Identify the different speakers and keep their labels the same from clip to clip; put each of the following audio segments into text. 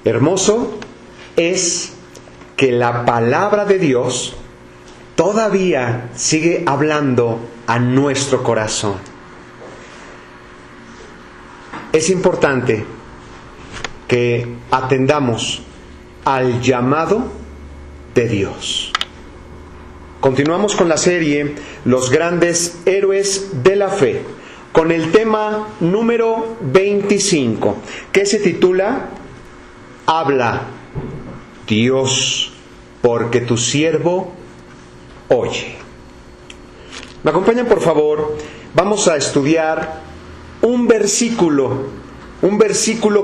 Speaker 1: hermoso es que la palabra de Dios todavía sigue hablando a nuestro corazón. Es importante que atendamos al llamado de Dios. Continuamos con la serie Los grandes héroes de la fe, con el tema número 25, que se titula Habla, Dios, porque tu siervo oye. ¿Me acompañan, por favor? Vamos a estudiar un versículo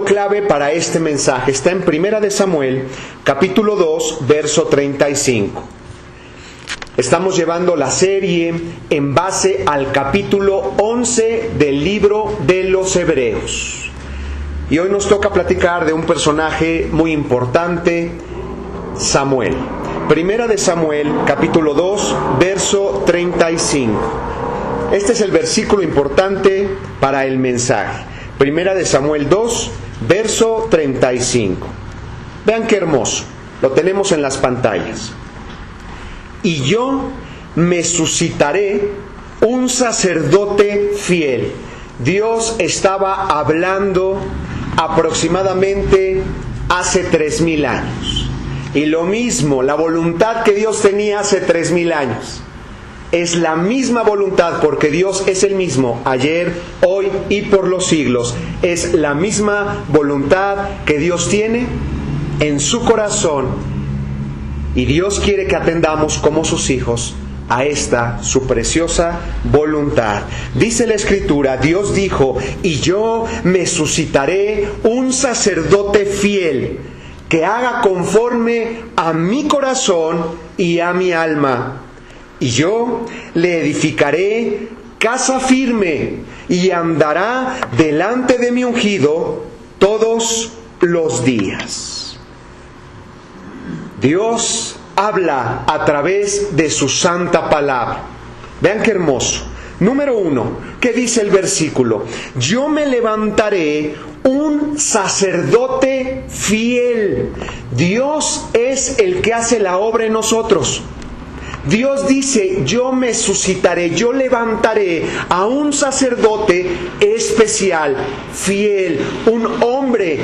Speaker 1: clave para este mensaje. Está en 1 Samuel, capítulo 2, verso 35. Estamos llevando la serie en base al capítulo 11 del libro de los Hebreos. Y hoy nos toca platicar de un personaje muy importante, Samuel. 1 Samuel, capítulo 2, verso 35. Este es el versículo importante para el mensaje. 1 Samuel 2, verso 35. Vean qué hermoso. Lo tenemos en las pantallas. Y yo me suscitaré un sacerdote fiel. Dios estaba hablando aproximadamente hace 3000 años. Y lo mismo, la voluntad que Dios tenía hace 3000 años. Es la misma voluntad, porque Dios es el mismo ayer, hoy y por los siglos. Es la misma voluntad que Dios tiene en su corazón. Y Dios quiere que atendamos como sus hijos a esta su preciosa voluntad. Dice la Escritura, Dios dijo, y yo me suscitaré un sacerdote fiel, que haga conforme a mi corazón y a mi alma. Y yo le edificaré casa firme, y andará delante de mi ungido todos los días. Dios habla a través de su santa palabra. Vean qué hermoso. Número 1, ¿qué dice el versículo? Yo me levantaré un sacerdote fiel. Dios es el que hace la obra en nosotros. Dios dice, yo me suscitaré, yo levantaré a un sacerdote especial, fiel, un hombre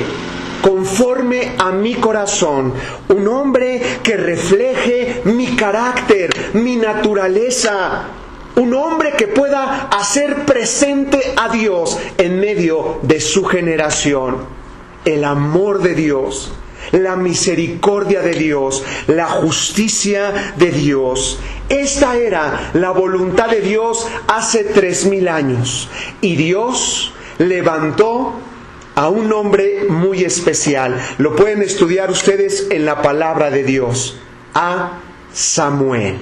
Speaker 1: conforme a mi corazón, un hombre que refleje mi carácter, mi naturaleza, un hombre que pueda hacer presente a Dios en medio de su generación. El amor de Dios, la misericordia de Dios, la justicia de Dios. Esta era la voluntad de Dios hace 3000 años. Y Dios levantó a un hombre muy especial. Lo pueden estudiar ustedes en la palabra de Dios. A Samuel.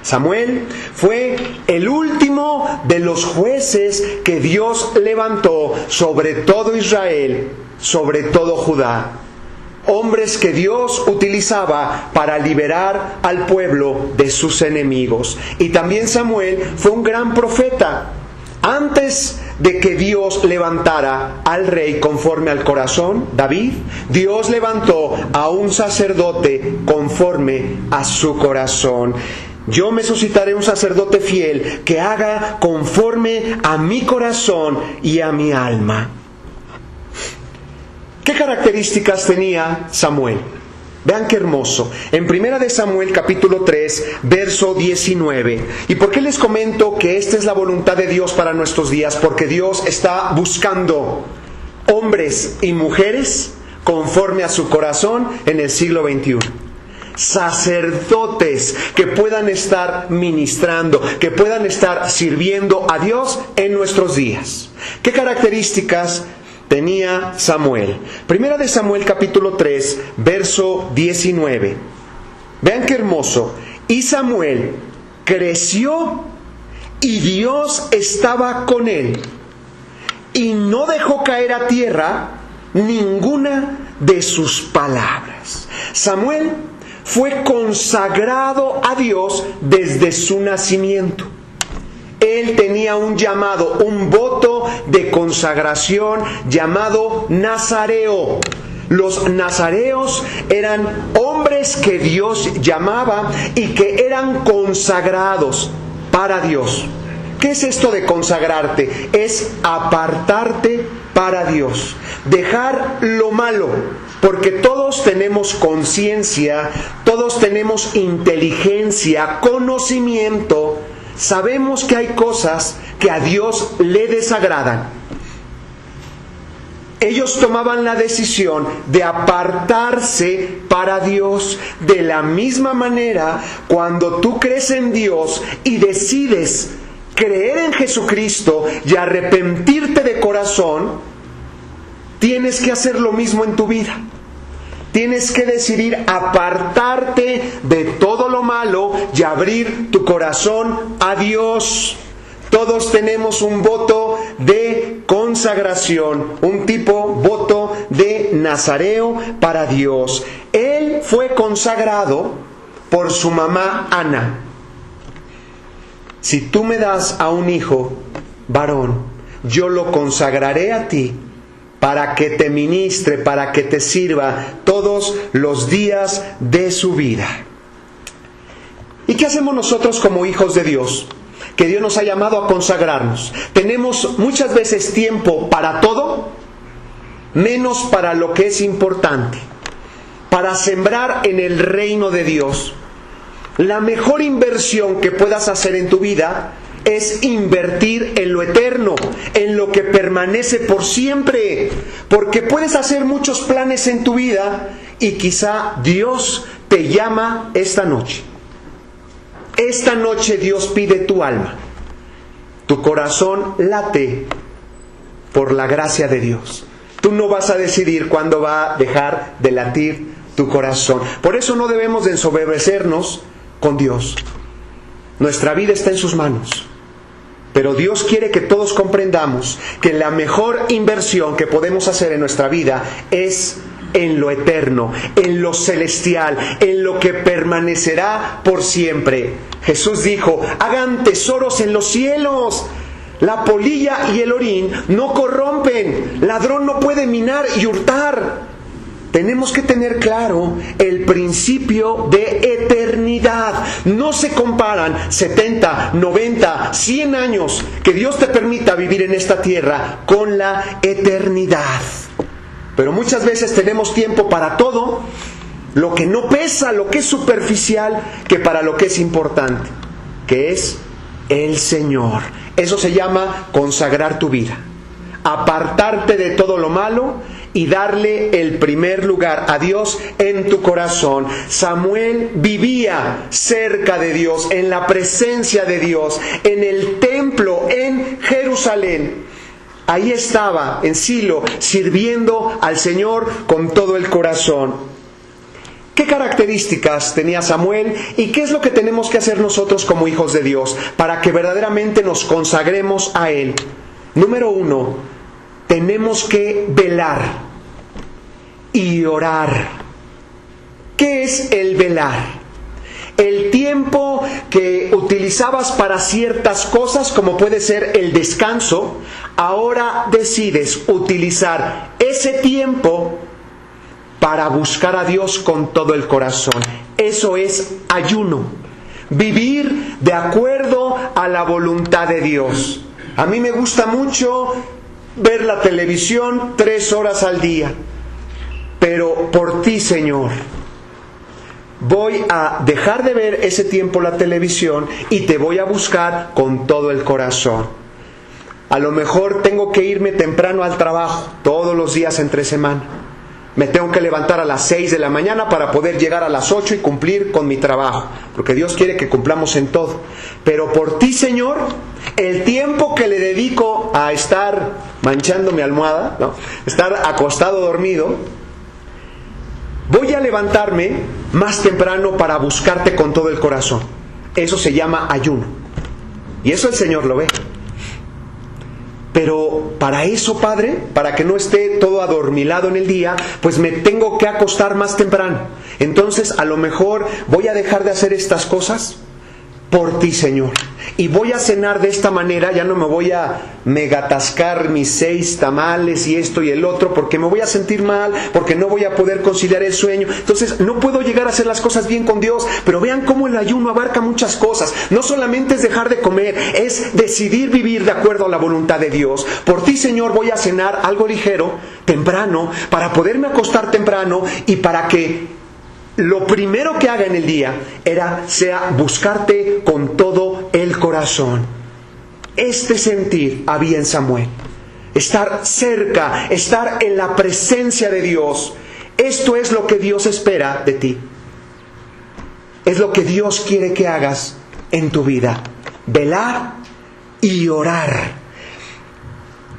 Speaker 1: Samuel fue el último de los jueces que Dios levantó sobre todo Israel, sobre todo Judá. Hombres que Dios utilizaba para liberar al pueblo de sus enemigos. Y también Samuel fue un gran profeta. Antes de que Dios levantara al rey conforme al corazón, David, Dios levantó a un sacerdote conforme a su corazón. Yo me suscitaré un sacerdote fiel que haga conforme a mi corazón y a mi alma. ¿Qué características tenía Samuel? Vean qué hermoso. En 1 Samuel capítulo 3, verso 19. ¿Y por qué les comento que esta es la voluntad de Dios para nuestros días? Porque Dios está buscando hombres y mujeres conforme a su corazón en el siglo XXI. Sacerdotes que puedan estar ministrando, que puedan estar sirviendo a Dios en nuestros días. ¿Qué características tenía Samuel? 1 Samuel capítulo 3, verso 19. Vean qué hermoso. Y Samuel creció y Dios estaba con él, y no dejó caer a tierra ninguna de sus palabras. Samuel fue consagrado a Dios desde su nacimiento. Él tenía un llamado, un voto de consagración llamado Nazareo. Los nazareos eran hombres que Dios llamaba y que eran consagrados para Dios. ¿Qué es esto de consagrarte? Es apartarte para Dios, dejar lo malo, porque todos tenemos conciencia, todos tenemos inteligencia, conocimiento, sabemos que hay cosas que a Dios le desagradan. Ellos tomaban la decisión de apartarse para Dios. De la misma manera, cuando tú crees en Dios y decides creer en Jesucristo y arrepentirte de corazón, tienes que hacer lo mismo en tu vida. Tienes que decidir apartarte de todo lo malo y abrir tu corazón a Dios. Todos tenemos un voto de consagración, un voto de nazareo para Dios. Él fue consagrado por su mamá Ana. Si tú me das a un hijo varón, yo lo consagraré a ti para que te ministre, para que te sirva todos los días de su vida. ¿Y qué hacemos nosotros como hijos de Dios? Que Dios nos ha llamado a consagrarnos. Tenemos muchas veces tiempo para todo, menos para lo que es importante, para sembrar en el reino de Dios. La mejor inversión que puedas hacer en tu vida es invertir en lo eterno, en lo que permanece por siempre. Porque puedes hacer muchos planes en tu vida y quizá Dios te llama esta noche. Esta noche Dios pide tu alma. Tu corazón late por la gracia de Dios. Tú no vas a decidir cuándo va a dejar de latir tu corazón. Por eso no debemos de ensoberbecernos con Dios. Nuestra vida está en sus manos. Pero Dios quiere que todos comprendamos que la mejor inversión que podemos hacer en nuestra vida es en lo eterno, en lo celestial, en lo que permanecerá por siempre. Jesús dijo: hagan tesoros en los cielos. La polilla y el orín no corrompen. Ladrón no puede minar y hurtar. Tenemos que tener claro el principio de eternidad. No se comparan 70, 90, 100 años que Dios te permita vivir en esta tierra con la eternidad. Pero muchas veces tenemos tiempo para todo, lo que no pesa, lo que es superficial, que para lo que es importante, que es el Señor. Eso se llama consagrar tu vida. Apartarte de todo lo malo y darle el primer lugar a Dios en tu corazón. Samuel vivía cerca de Dios, en la presencia de Dios, en el templo en Jerusalén. Ahí estaba, en Silo, sirviendo al Señor con todo el corazón. ¿Qué características tenía Samuel y qué es lo que tenemos que hacer nosotros como hijos de Dios para que verdaderamente nos consagremos a Él? Número 1, tenemos que velar y orar. ¿Qué es el velar? El tiempo que utilizabas para ciertas cosas, como puede ser el descanso, ahora decides utilizar ese tiempo para buscar a Dios con todo el corazón. Eso es ayuno. Vivir de acuerdo a la voluntad de Dios. A mí me gusta mucho ver la televisión 3 horas al día. Pero por ti, Señor, voy a dejar de ver ese tiempo la televisión y te voy a buscar con todo el corazón. A lo mejor tengo que irme temprano al trabajo todos los días entre semana. Me tengo que levantar a las 6 de la mañana para poder llegar a las 8 y cumplir con mi trabajo, porque Dios quiere que cumplamos en todo. Pero por ti, Señor, el tiempo que le dedico a estar manchando mi almohada, ¿no?, estar acostado dormido, voy a levantarme más temprano para buscarte con todo el corazón. Eso se llama ayuno. Y eso el Señor lo ve. Pero para eso, Padre, para que no esté todo adormilado en el día, pues me tengo que acostar más temprano. Entonces, a lo mejor voy a dejar de hacer estas cosas por ti, Señor. Y voy a cenar de esta manera, ya no me voy a megatascar mis 6 tamales y esto y el otro, porque me voy a sentir mal, porque no voy a poder conciliar el sueño. Entonces no puedo llegar a hacer las cosas bien con Dios. Pero vean cómo el ayuno abarca muchas cosas. No solamente es dejar de comer, es decidir vivir de acuerdo a la voluntad de Dios. Por ti, Señor, voy a cenar algo ligero, temprano, para poderme acostar temprano y para que lo primero que haga en el día sea buscarte con todo el corazón. Este sentir había en Samuel. Estar cerca, estar en la presencia de Dios. Esto es lo que Dios espera de ti. Es lo que Dios quiere que hagas en tu vida. Velar y orar.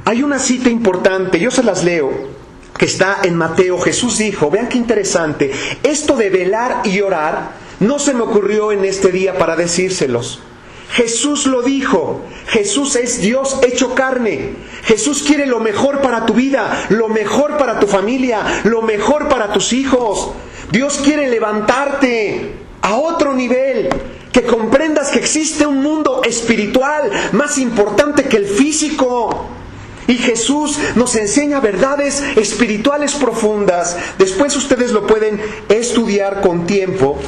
Speaker 1: Hay una cita importante, yo se las leo, que está en Mateo. Jesús dijo, vean qué interesante, esto de velar y orar no se me ocurrió en este día para decírselos. Jesús lo dijo. Jesús es Dios hecho carne. Jesús quiere lo mejor para tu vida, lo mejor para tu familia, lo mejor para tus hijos. Dios quiere levantarte a otro nivel, que comprendas que existe un mundo espiritual más importante que el físico. Y Jesús nos enseña verdades espirituales profundas. Después ustedes lo pueden estudiar con tiempo.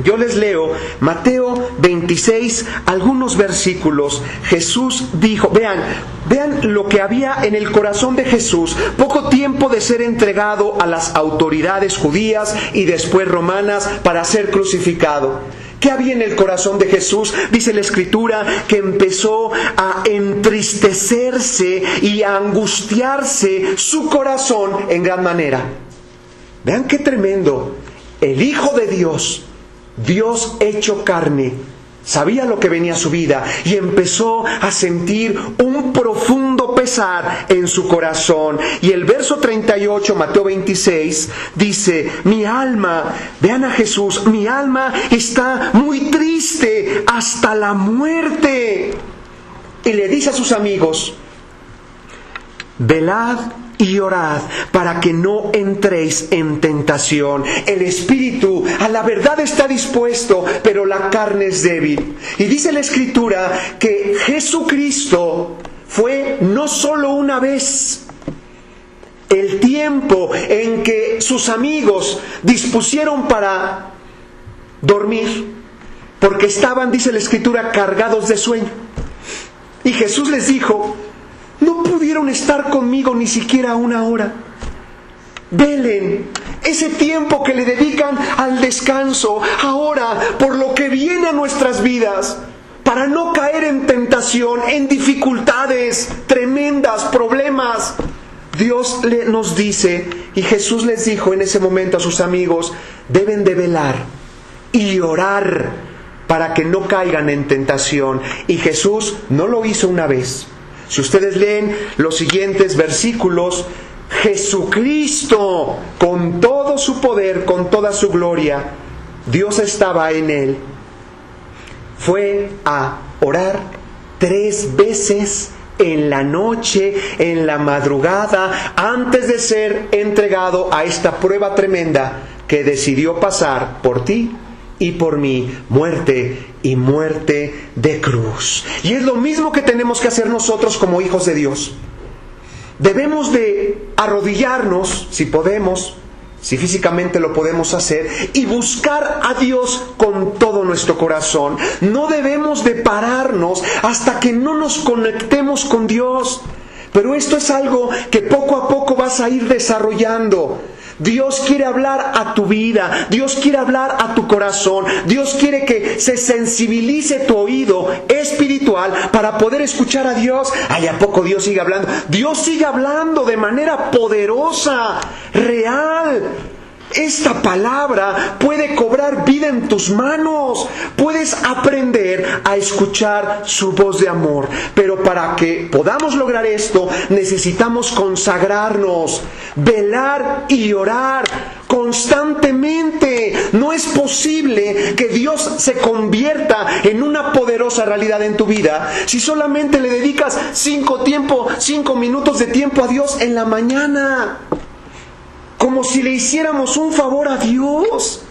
Speaker 1: Yo les leo Mateo 26, algunos versículos. Jesús dijo, vean lo que había en el corazón de Jesús. Poco tiempo de ser entregado a las autoridades judías y después romanas para ser crucificado. ¿Qué había en el corazón de Jesús? Dice la Escritura que empezó a entristecerse y a angustiarse su corazón en gran manera. Vean qué tremendo. El Hijo de Dios, Dios hecho carne, sabía lo que venía a su vida y empezó a sentir un profundo pesar en su corazón. Y el verso 38, Mateo 26, dice, mi alma, vean a Jesús, mi alma está muy triste hasta la muerte. Y le dice a sus amigos, velad y orad para que no entréis en tentación. El espíritu a la verdad está dispuesto, pero la carne es débil. Y dice la Escritura que Jesucristo fue no solo una vez. El tiempo en que sus amigos dispusieron para dormir, porque estaban, dice la Escritura, cargados de sueño. Y Jesús les dijo, no pudieron estar conmigo ni siquiera una hora. Velen ese tiempo que le dedican al descanso ahora por lo que viene a nuestras vidas, para no caer en tentación, en dificultades tremendas, problemas. Dios nos dice, y Jesús les dijo en ese momento a sus amigos, deben de velar y orar para que no caigan en tentación. Y Jesús no lo hizo una vez. Si ustedes leen los siguientes versículos, Jesucristo, con todo su poder, con toda su gloria, Dios estaba en él. Fue a orar 3 veces en la noche, en la madrugada, antes de ser entregado a esta prueba tremenda que decidió pasar por ti y por mí, muerte y muerte de cruz. Y es lo mismo que tenemos que hacer nosotros como hijos de Dios. Debemos de arrodillarnos, si podemos, si físicamente lo podemos hacer, y buscar a Dios con todo nuestro corazón. No debemos de pararnos hasta que no nos conectemos con Dios. Pero esto es algo que poco a poco vas a ir desarrollando. Dios quiere hablar a tu vida, Dios quiere hablar a tu corazón, Dios quiere que se sensibilice tu oído espiritual para poder escuchar a Dios. Ay, ¿a poco Dios sigue hablando? Dios sigue hablando de manera poderosa, real. Esta palabra puede cobrar vida en tus manos. Puedes aprender a escuchar su voz de amor. Pero para que podamos lograr esto, necesitamos consagrarnos, velar y orar constantemente. No es posible que Dios se convierta en una poderosa realidad en tu vida si solamente le dedicas 5 minutos de tiempo a Dios en la mañana. Como si le hiciéramos un favor a Dios.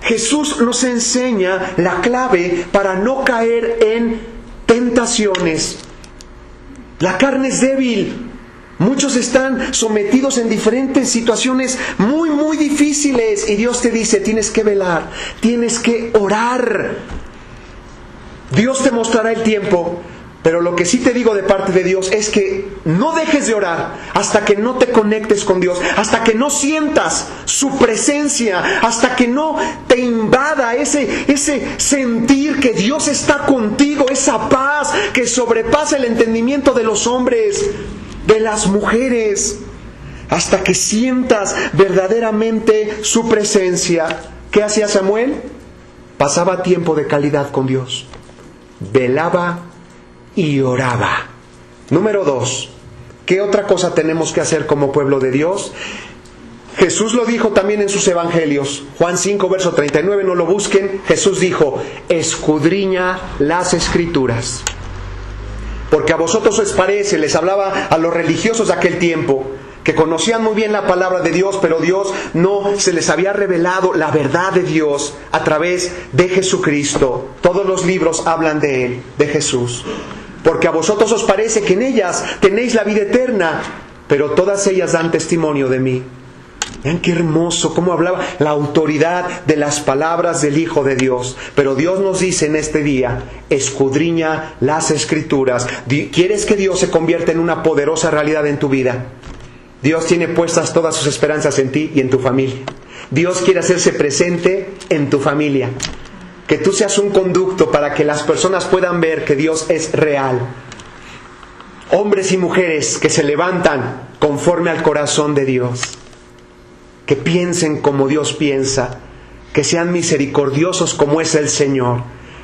Speaker 1: Jesús nos enseña la clave para no caer en tentaciones. La carne es débil. Muchos están sometidos en diferentes situaciones muy, muy difíciles. Y Dios te dice, tienes que velar, tienes que orar. Dios te mostrará el tiempo. Pero lo que sí te digo de parte de Dios es que no dejes de orar hasta que no te conectes con Dios, hasta que no sientas su presencia, hasta que no te invada ese sentir que Dios está contigo, esa paz que sobrepasa el entendimiento de los hombres, de las mujeres, hasta que sientas verdaderamente su presencia. ¿Qué hacía Samuel? Pasaba tiempo de calidad con Dios, velaba y oraba. Número 2, ¿qué otra cosa tenemos que hacer como pueblo de Dios? Jesús lo dijo también en sus evangelios. Juan 5, verso 39, no lo busquen. Jesús dijo, escudriña las Escrituras, porque a vosotros os parece, les hablaba a los religiosos de aquel tiempo, que conocían muy bien la palabra de Dios, pero Dios no se les había revelado la verdad de Dios a través de Jesucristo. Todos los libros hablan de Él, de Jesús. Porque a vosotros os parece que en ellas tenéis la vida eterna, pero todas ellas dan testimonio de mí. Vean qué hermoso, cómo hablaba la autoridad de las palabras del Hijo de Dios. Pero Dios nos dice en este día, escudriña las Escrituras. ¿Quieres que Dios se convierta en una poderosa realidad en tu vida? Dios tiene puestas todas sus esperanzas en ti y en tu familia. Dios quiere hacerse presente en tu familia. Que tú seas un conducto para que las personas puedan ver que Dios es real. Hombres y mujeres que se levantan conforme al corazón de Dios. Que piensen como Dios piensa. Que sean misericordiosos como es el Señor.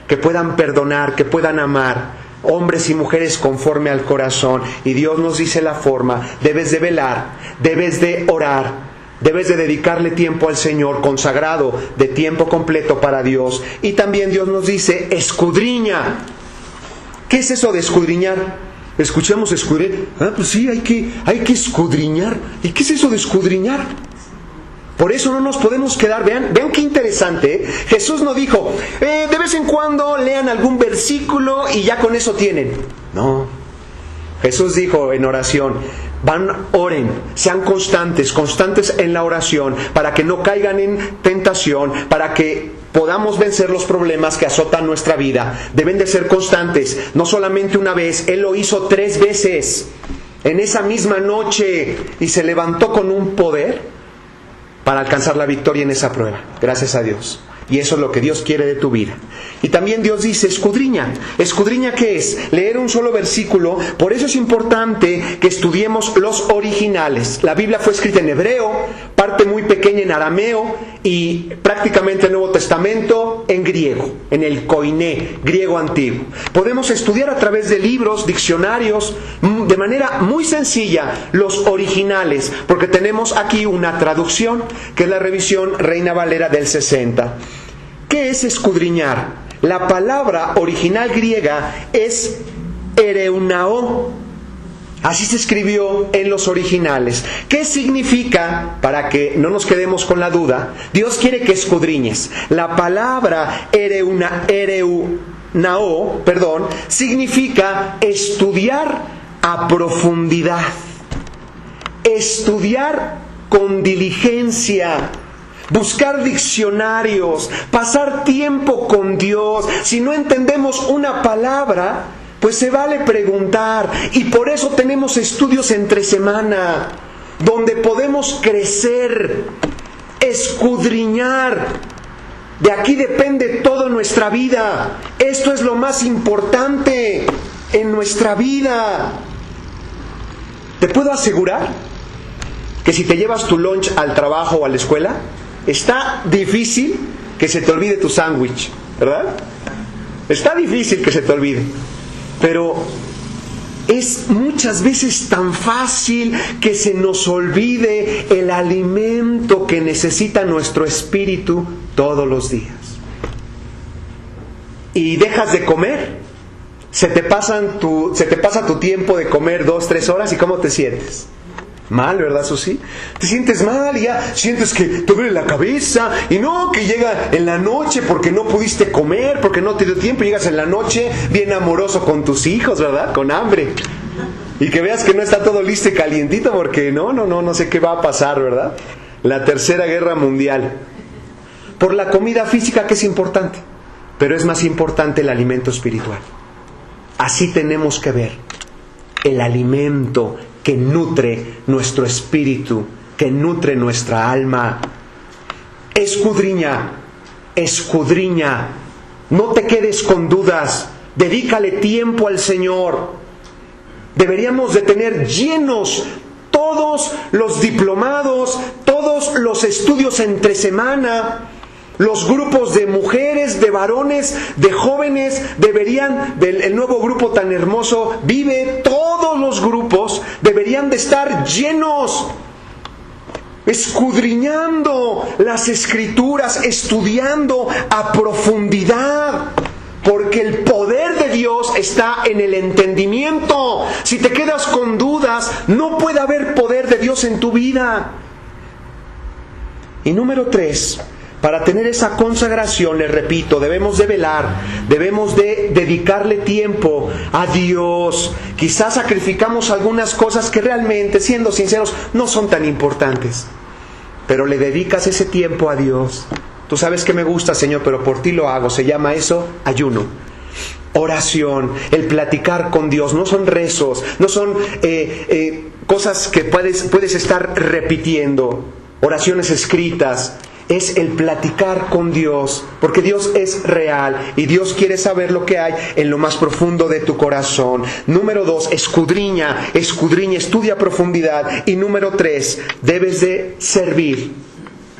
Speaker 1: Que puedan perdonar, que puedan amar. Hombres y mujeres conforme al corazón. Y Dios nos dice la forma. Debes de velar, debes de orar, debes de dedicarle tiempo al Señor, consagrado de tiempo completo para Dios. Y también Dios nos dice, escudriña. ¿Qué es eso de escudriñar? Escuchemos escudriñar. Pues sí, hay que escudriñar. ¿Y qué es eso de escudriñar? Por eso no nos podemos quedar, vean qué interesante, ¿eh? Jesús no dijo, de vez en cuando lean algún versículo y ya con eso tienen. No. Jesús dijo en oración, oren, sean constantes en la oración, para que no caigan en tentación, para que podamos vencer los problemas que azotan nuestra vida. Deben de ser constantes, no solamente una vez. Él lo hizo 3 veces en esa misma noche y se levantó con un poder para alcanzar la victoria en esa prueba. Gracias a Dios. Y eso es lo que Dios quiere de tu vida. Y también Dios dice, escudriña. ¿Escudriña qué es? Leer un solo versículo. Por eso es importante que estudiemos los originales. La Biblia fue escrita en hebreo, parte muy pequeña en arameo y prácticamente el Nuevo Testamento en griego, en el koiné, griego antiguo. Podemos estudiar a través de libros, diccionarios, de manera muy sencilla los originales, porque tenemos aquí una traducción, que es la revisión Reina Valera del 60. ¿Qué es escudriñar? La palabra original griega es ereunao. Así se escribió en los originales. ¿Qué significa? Para que no nos quedemos con la duda, Dios quiere que escudriñes. La palabra ereunao, significa estudiar a profundidad. Estudiar con diligencia. Buscar diccionarios, pasar tiempo con Dios. Si no entendemos una palabra, pues se vale preguntar. Y por eso tenemos estudios entre semana, donde podemos crecer, escudriñar. De aquí depende toda nuestra vida. Esto es lo más importante en nuestra vida. Te puedo asegurar que si te llevas tu lunch al trabajo o a la escuela, está difícil que se te olvide tu sándwich, ¿verdad? Está difícil que se te olvide. Pero es muchas veces tan fácil que se nos olvide el alimento que necesita nuestro espíritu todos los días. Y dejas de comer, se te pasa tu tiempo de comer 2-3 horas y ¿cómo te sientes? Mal, ¿verdad, Susi? Te sientes mal y ya sientes que te duele la cabeza y no, que llega en la noche porque no pudiste comer, porque no te dio tiempo, y llegas en la noche bien amoroso con tus hijos, ¿verdad? Con hambre. Y que veas que no está todo listo y calientito porque no sé qué va a pasar, ¿verdad? La Tercera Guerra Mundial. Por la comida física, que es importante, pero es más importante el alimento espiritual. Así tenemos que ver el alimento que nutre nuestro espíritu, que nutre nuestra alma. Escudriña, no te quedes con dudas, dedícale tiempo al Señor. Deberíamos de tener llenos todos los diplomados, todos los estudios entre semana. Los grupos de mujeres, de varones, de jóvenes deberían, el nuevo grupo tan hermoso, Vive, todos los grupos deberían de estar llenos, escudriñando las Escrituras, estudiando a profundidad, porque el poder de Dios está en el entendimiento. Si te quedas con dudas, no puede haber poder de Dios en tu vida. Y número 3, para tener esa consagración, les repito, debemos de velar, debemos de dedicarle tiempo a Dios. Quizás sacrificamos algunas cosas que realmente, siendo sinceros, no son tan importantes, pero le dedicas ese tiempo a Dios. Tú sabes que me gusta, Señor, pero por ti lo hago. Se llama eso ayuno. Oración, el platicar con Dios, no son rezos, no son cosas que puedes estar repitiendo, oraciones escritas. Es el platicar con Dios, porque Dios es real y Dios quiere saber lo que hay en lo más profundo de tu corazón. Número 2, escudriña, estudia a profundidad. Y número 3, debes de servir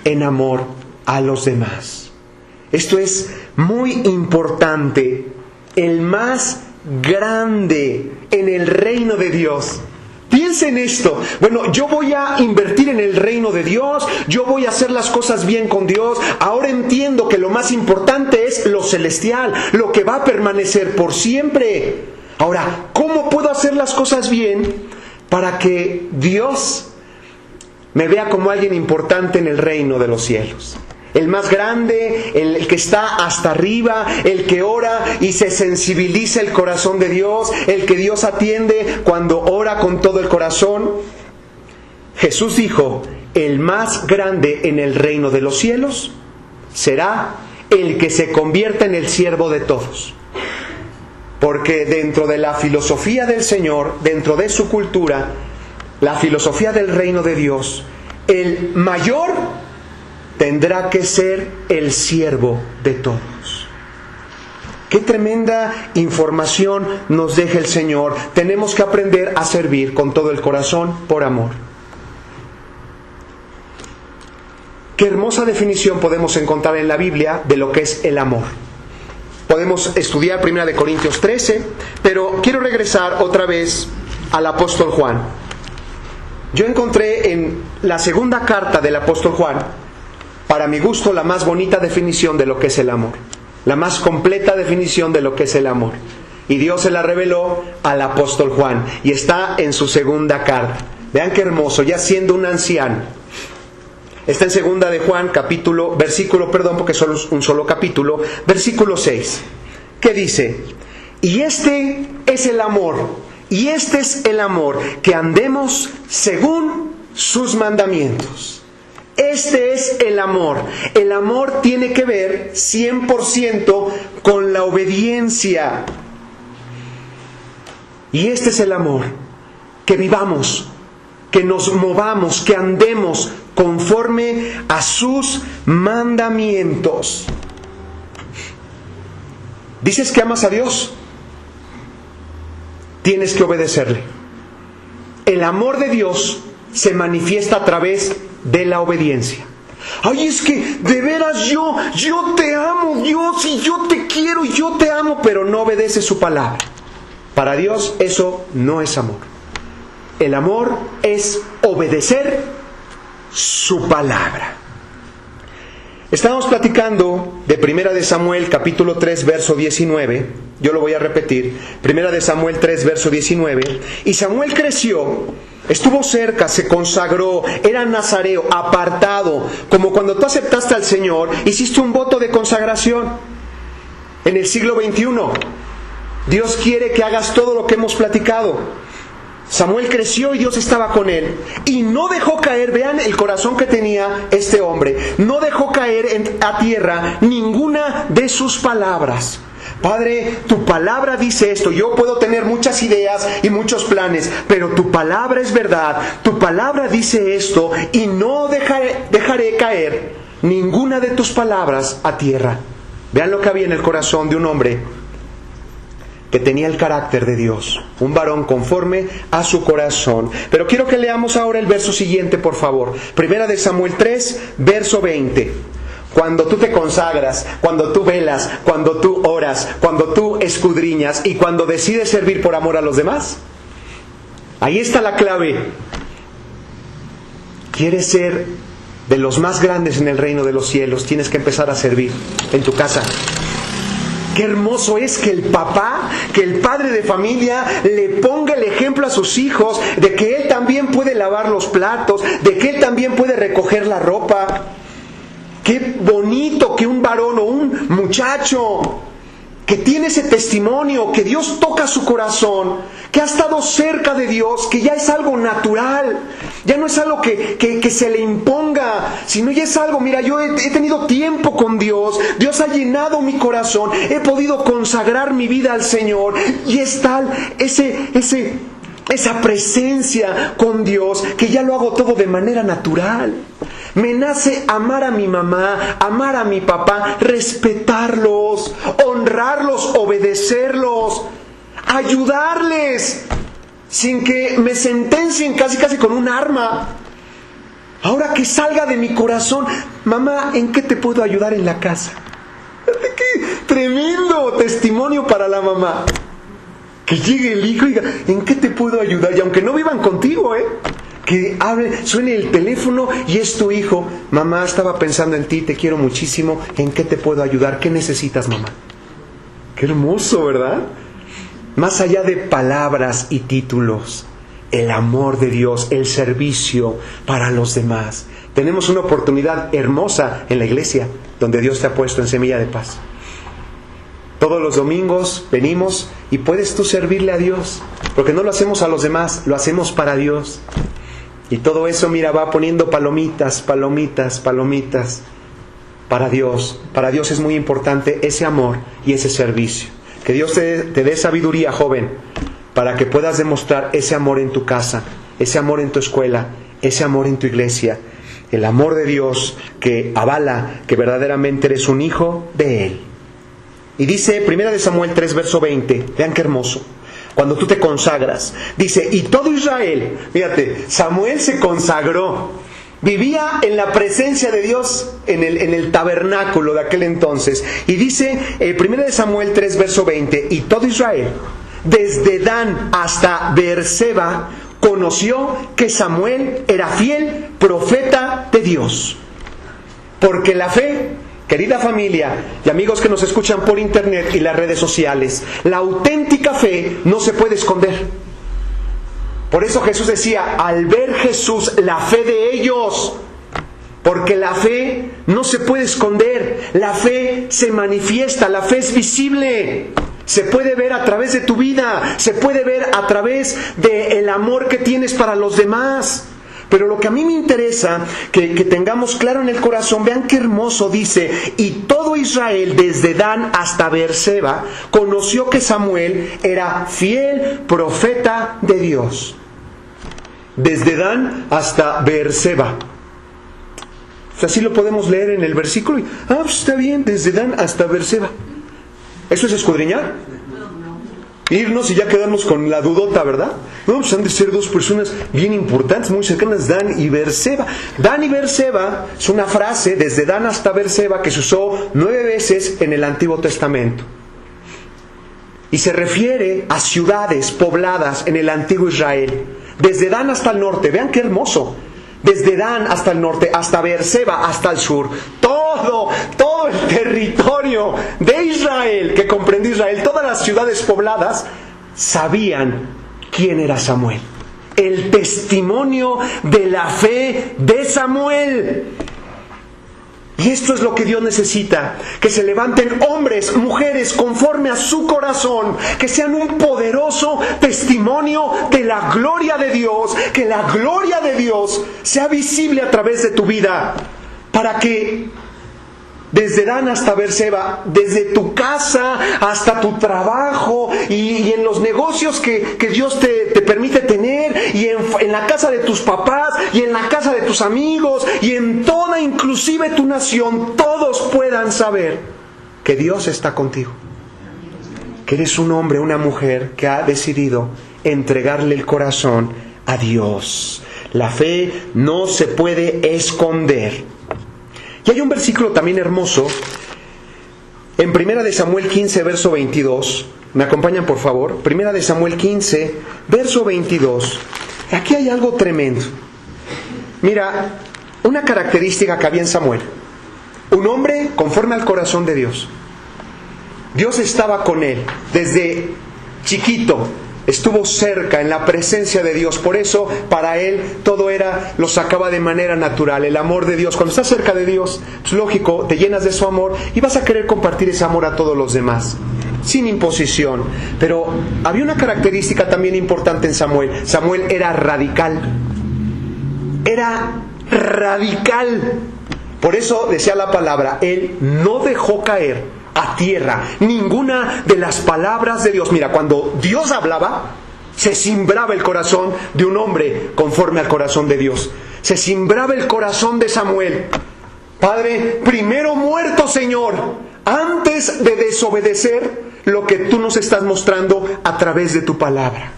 Speaker 1: en amor a los demás. Esto es muy importante. El más grande en el reino de Dios. Piensa en esto. Bueno, yo voy a invertir en el reino de Dios, yo voy a hacer las cosas bien con Dios. Ahora entiendo que lo más importante es lo celestial, lo que va a permanecer por siempre. Ahora, ¿cómo puedo hacer las cosas bien para que Dios me vea como alguien importante en el reino de los cielos? El más grande, el que está hasta arriba, el que ora y se sensibiliza el corazón de Dios, el que Dios atiende cuando ora con todo el corazón. Jesús dijo, el más grande en el reino de los cielos será el que se convierta en el siervo de todos. Porque dentro de la filosofía del Señor, dentro de su cultura, la filosofía del reino de Dios, el mayor tendrá que ser el siervo de todos. Qué tremenda información nos deja el Señor. Tenemos que aprender a servir con todo el corazón por amor. Qué hermosa definición podemos encontrar en la Biblia de lo que es el amor. Podemos estudiar 1 Corintios 13, pero quiero regresar otra vez al apóstol Juan. Yo encontré en la segunda carta del apóstol Juan, para mi gusto, la más bonita definición de lo que es el amor. La más completa definición de lo que es el amor. Y Dios se la reveló al apóstol Juan. Y está en su segunda carta. Vean qué hermoso, ya siendo un anciano. Está en segunda de Juan, porque solo es un solo capítulo, versículo 6. ¿Qué dice? Y este es el amor. Y este es el amor, que andemos según sus mandamientos. Este es el amor. El amor tiene que ver 100% con la obediencia. Y este es el amor. Que vivamos, que nos movamos, que andemos conforme a sus mandamientos. ¿Dices que amas a Dios? Tienes que obedecerle. El amor de Dios se manifiesta a través de la obediencia. Ay, es que de veras yo te amo, Dios, y yo te quiero y yo te amo, pero no obedeces su palabra. Para Dios eso no es amor. El amor es obedecer su palabra. Estábamos platicando de 1 de Samuel capítulo 3 verso 19. Yo lo voy a repetir. 1 de Samuel 3 verso 19. Y Samuel creció Estuvo cerca, se consagró, era nazareo, apartado, como cuando tú aceptaste al Señor, hiciste un voto de consagración. En el siglo XXI, Dios quiere que hagas todo lo que hemos platicado. Samuel creció y Dios estaba con él. Y no dejó caer, vean el corazón que tenía este hombre, no dejó caer a tierra ninguna de sus palabras. Padre, tu palabra dice esto. Yo puedo tener muchas ideas y muchos planes, pero tu palabra es verdad. Tu palabra dice esto y no dejaré caer ninguna de tus palabras a tierra. Vean lo que había en el corazón de un hombre que tenía el carácter de Dios, un varón conforme a su corazón. Pero quiero que leamos ahora el verso siguiente, por favor. Primera de Samuel 3, verso 20. Cuando tú te consagras, cuando tú velas, cuando tú oras, cuando tú escudriñas y cuando decides servir por amor a los demás, ahí está la clave. ¿Quieres ser de los más grandes en el reino de los cielos? Tienes que empezar a servir en tu casa. Qué hermoso es que el papá, que el padre de familia le ponga el ejemplo a sus hijos de que él también puede lavar los platos, de que él también puede recoger la ropa. Qué bonito que un varón o un muchacho que tiene ese testimonio, que Dios toca su corazón, que ha estado cerca de Dios, que ya es algo natural, ya no es algo que se le imponga, sino ya es algo, mira, yo he tenido tiempo con Dios, Dios ha llenado mi corazón, he podido consagrar mi vida al Señor, y es tal esa presencia con Dios que ya lo hago todo de manera natural. Me nace amar a mi mamá, amar a mi papá, respetarlos, honrarlos, obedecerlos, ayudarles, sin que me sentencien casi con un arma. Ahora que salga de mi corazón, mamá, ¿en qué te puedo ayudar en la casa? ¡Qué tremendo testimonio para la mamá! Que llegue el hijo y diga, ¿en qué te puedo ayudar? Y aunque no vivan contigo, que hable, suene el teléfono y es tu hijo. Mamá, estaba pensando en ti, te quiero muchísimo, ¿en qué te puedo ayudar? ¿Qué necesitas, mamá? Qué hermoso, ¿verdad? Más allá de palabras y títulos, el amor de Dios, el servicio para los demás. Tenemos una oportunidad hermosa en la iglesia, donde Dios te ha puesto en Semilla de Paz. Todos los domingos venimos y puedes tú servirle a Dios, porque no lo hacemos a los demás, lo hacemos para Dios. Y todo eso, mira, va poniendo palomitas para Dios. Para Dios es muy importante ese amor y ese servicio. Que Dios te dé sabiduría, joven, para que puedas demostrar ese amor en tu casa, ese amor en tu escuela, ese amor en tu iglesia. El amor de Dios que avala que verdaderamente eres un hijo de Él. Y dice 1 Samuel 3, verso 20, vean qué hermoso. Cuando tú te consagras, dice, y todo Israel, fíjate, Samuel se consagró, vivía en la presencia de Dios en el tabernáculo de aquel entonces. Y dice 1 Samuel 3, verso 20, y todo Israel, desde Dan hasta Beerseba, conoció que Samuel era fiel profeta de Dios. Porque la fe, querida familia y amigos que nos escuchan por internet y las redes sociales, la auténtica fe no se puede esconder. Por eso Jesús decía, al ver Jesús la fe de ellos, porque la fe no se puede esconder, la fe se manifiesta, la fe es visible, se puede ver a través de tu vida, se puede ver a través del amor que tienes para los demás. Pero lo que a mí me interesa que tengamos claro en el corazón, vean qué hermoso dice, y todo Israel desde Dan hasta Beerseba conoció que Samuel era fiel profeta de Dios. Desde Dan hasta Beerseba. Así lo podemos leer en el versículo. Pues está bien, desde Dan hasta Beerseba. ¿Eso es escudriñar? Irnos y ya quedarnos con la dudota, ¿verdad? No, pues han de ser dos personas bien importantes, muy cercanas, Dan y Beerseba. Dan y Beerseba es una frase, desde Dan hasta Beerseba, que se usó 9 veces en el Antiguo Testamento. Y se refiere a ciudades pobladas en el antiguo Israel. Desde Dan hasta el norte, vean qué hermoso. Desde Dan hasta el norte, hasta Beerseba, hasta el sur. Todo el territorio de Israel, que comprende Israel, todas las ciudades pobladas, sabían quién era Samuel. el testimonio de la fe de Samuel. Y esto es lo que Dios necesita, que se levanten hombres, mujeres, conforme a su corazón, que sean un poderoso testimonio de la gloria de Dios, que la gloria de Dios sea visible a través de tu vida, para que desde Dan hasta Beerseba, desde tu casa hasta tu trabajo y en los negocios que Dios te permite tener, y en la casa de tus papás y en la casa de tus amigos y en toda, inclusive tu nación, todos puedan saber que Dios está contigo, que eres un hombre, una mujer que ha decidido entregarle el corazón a Dios. La fe no se puede esconder. Y hay un versículo también hermoso en 1 de Samuel 15, verso 22. ¿Me acompañan, por favor? 1 de Samuel 15, verso 22. Aquí hay algo tremendo. Mira, una característica que había en Samuel. Un hombre conforme al corazón de Dios. Dios estaba con él desde chiquito. Estuvo cerca en la presencia de Dios. Por eso para él todo lo sacaba de manera natural. El amor de Dios. Cuando estás cerca de Dios, pues lógico, te llenas de su amor y vas a querer compartir ese amor a todos los demás, sin imposición. Pero había una característica también importante en Samuel. Samuel era radical. Era radical. Por eso decía la palabra, él no dejó caer a tierra ninguna de las palabras de Dios. Mira, cuando Dios hablaba, se cimbraba el corazón de un hombre conforme al corazón de Dios. Se cimbraba el corazón de Samuel. Padre, primero muerto, Señor, antes de desobedecer lo que tú nos estás mostrando a través de tu palabra.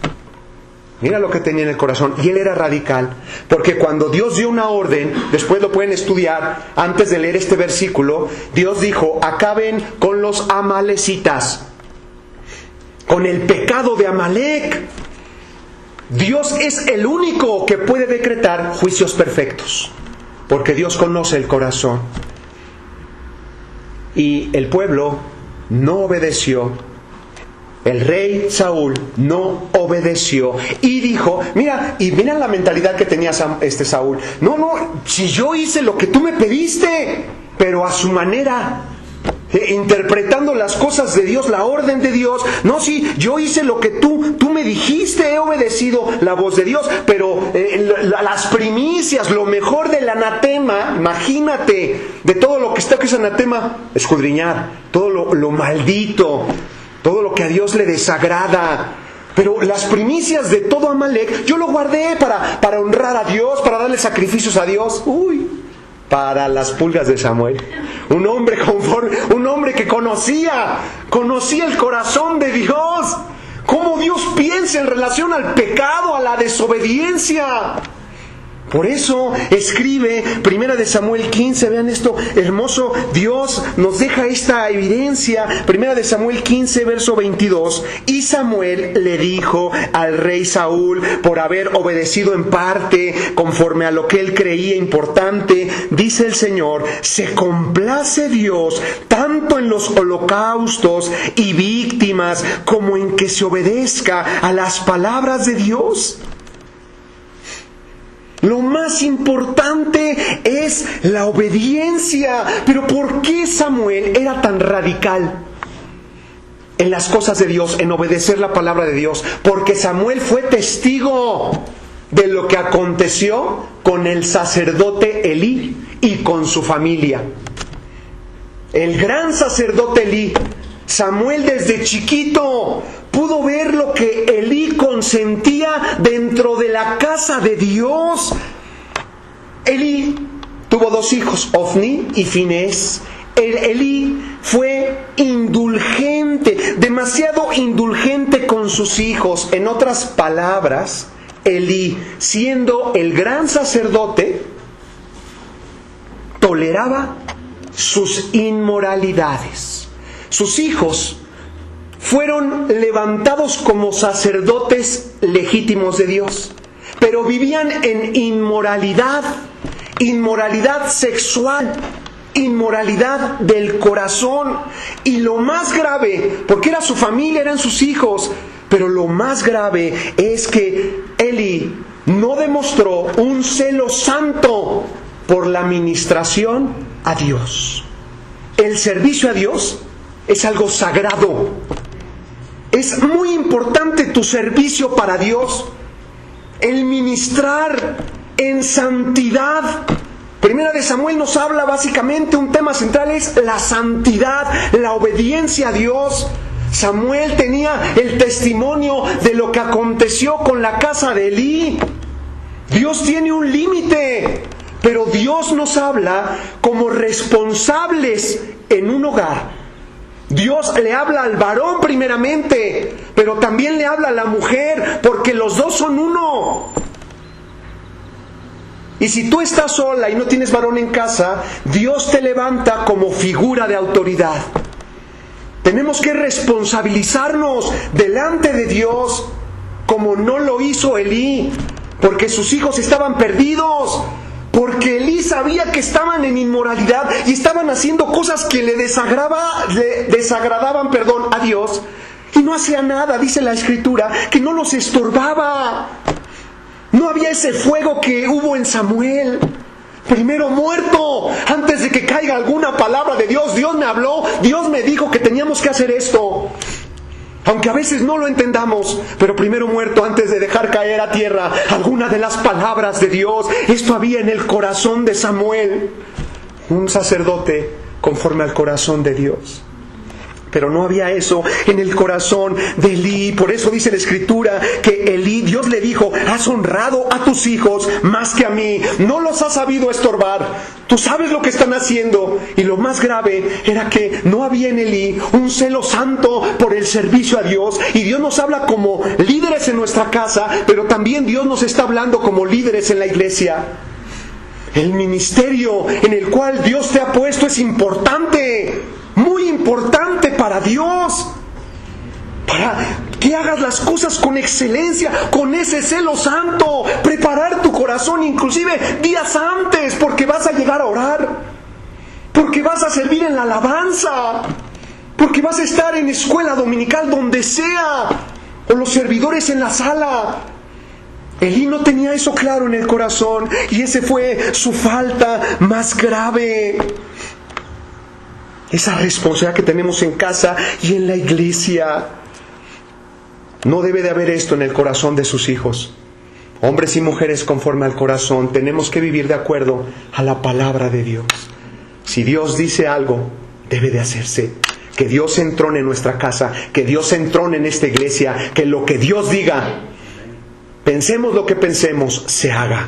Speaker 1: Mira lo que tenía en el corazón. Y él era radical. Porque cuando Dios dio una orden, después lo pueden estudiar, antes de leer este versículo, Dios dijo, acaben con los amalecitas, con el pecado de Amalec. Dios es el único que puede decretar juicios perfectos, porque Dios conoce el corazón. Y el pueblo no obedeció. El rey Saúl no obedeció y dijo, mira la mentalidad que tenía Saúl. No, si yo hice lo que tú me pediste, pero a su manera, interpretando las cosas de Dios, la orden de Dios. No, sí, yo hice lo que tú me dijiste, he obedecido la voz de Dios, pero las primicias, lo mejor del anatema, imagínate, de todo lo que está que es anatema, escudriñar, todo lo maldito, todo lo que a Dios le desagrada. Pero las primicias de todo Amalec, yo lo guardé para honrar a Dios, para darle sacrificios a Dios. Para las pulgas de Samuel. Un hombre que conocía el corazón de Dios. Cómo Dios piensa en relación al pecado, a la desobediencia. Por eso escribe 1 de Samuel 15, vean esto hermoso, Dios nos deja esta evidencia, 1 de Samuel 15, verso 22, y Samuel le dijo al rey Saúl, por haber obedecido en parte, conforme a lo que él creía importante, dice el Señor, se complace Dios tanto en los holocaustos y víctimas, como en que se obedezca a las palabras de Dios. Lo más importante es la obediencia. Pero ¿por qué Samuel era tan radical en las cosas de Dios, en obedecer la palabra de Dios? Porque Samuel fue testigo de lo que aconteció con el sacerdote Elí y con su familia. El gran sacerdote Elí, Samuel desde chiquito pudo ver lo que Elí consentía dentro de la casa de Dios. Elí tuvo 2 hijos, Ofni y Finés. Elí fue indulgente, demasiado indulgente con sus hijos. En otras palabras, Elí, siendo el gran sacerdote, toleraba sus inmoralidades. Sus hijos fueron levantados como sacerdotes legítimos de Dios, pero vivían en inmoralidad sexual, inmoralidad del corazón. Y lo más grave, porque era su familia, eran sus hijos, Pero lo más grave es que Elí no demostró un celo santo por la ministración a Dios. El servicio a Dios es algo sagrado. Es muy importante tu servicio para Dios. El ministrar en santidad. Primera de Samuel nos habla básicamente, un tema central es la santidad, la obediencia a Dios. Samuel tenía el testimonio de lo que aconteció con la casa de Elí. Dios tiene un límite, pero Dios nos habla como responsables en un hogar. Dios le habla al varón primeramente, pero también le habla a la mujer, porque los dos son uno. Y si tú estás sola y no tienes varón en casa, Dios te levanta como figura de autoridad. Tenemos que responsabilizarnos delante de Dios como no lo hizo Elí, porque sus hijos estaban perdidos, porque Elí sabía que estaban en inmoralidad y estaban haciendo cosas que le desagradaban a Dios, y no hacía nada. Dice la Escritura que no los estorbaba. No había ese fuego que hubo en Samuel. Primero muerto, antes de que caiga alguna palabra de Dios. Dios me habló, Dios me dijo que teníamos que hacer esto. Aunque a veces no lo entendamos, pero primero muerto antes de dejar caer a tierra alguna de las palabras de Dios. Esto había en el corazón de Samuel, un sacerdote conforme al corazón de Dios. Pero no había eso en el corazón de Elí. Por eso dice la Escritura que Elí, Dios le dijo: has honrado a tus hijos más que a mí, no los has sabido estorbar, tú sabes lo que están haciendo. Y lo más grave era que no había en Elí un celo santo por el servicio a Dios. Y Dios nos habla como líderes en nuestra casa, pero también Dios nos está hablando como líderes en la iglesia. El ministerio en el cual Dios te ha puesto es importante, muy importante para Dios, para que hagas las cosas con excelencia, con ese celo santo. Preparar tu corazón inclusive días antes, porque vas a llegar a orar, porque vas a servir en la alabanza, porque vas a estar en escuela dominical, donde sea, o los servidores en la sala. Elí no tenía eso claro en el corazón, y ese fue su falta más grave. Esa responsabilidad que tenemos en casa y en la iglesia. No debe de haber esto en el corazón de sus hijos. Hombres y mujeres conforme al corazón, tenemos que vivir de acuerdo a la palabra de Dios. Si Dios dice algo, debe de hacerse. Que Dios se entrone en nuestra casa, que Dios se entrone en esta iglesia, que lo que Dios diga, pensemos lo que pensemos, se haga,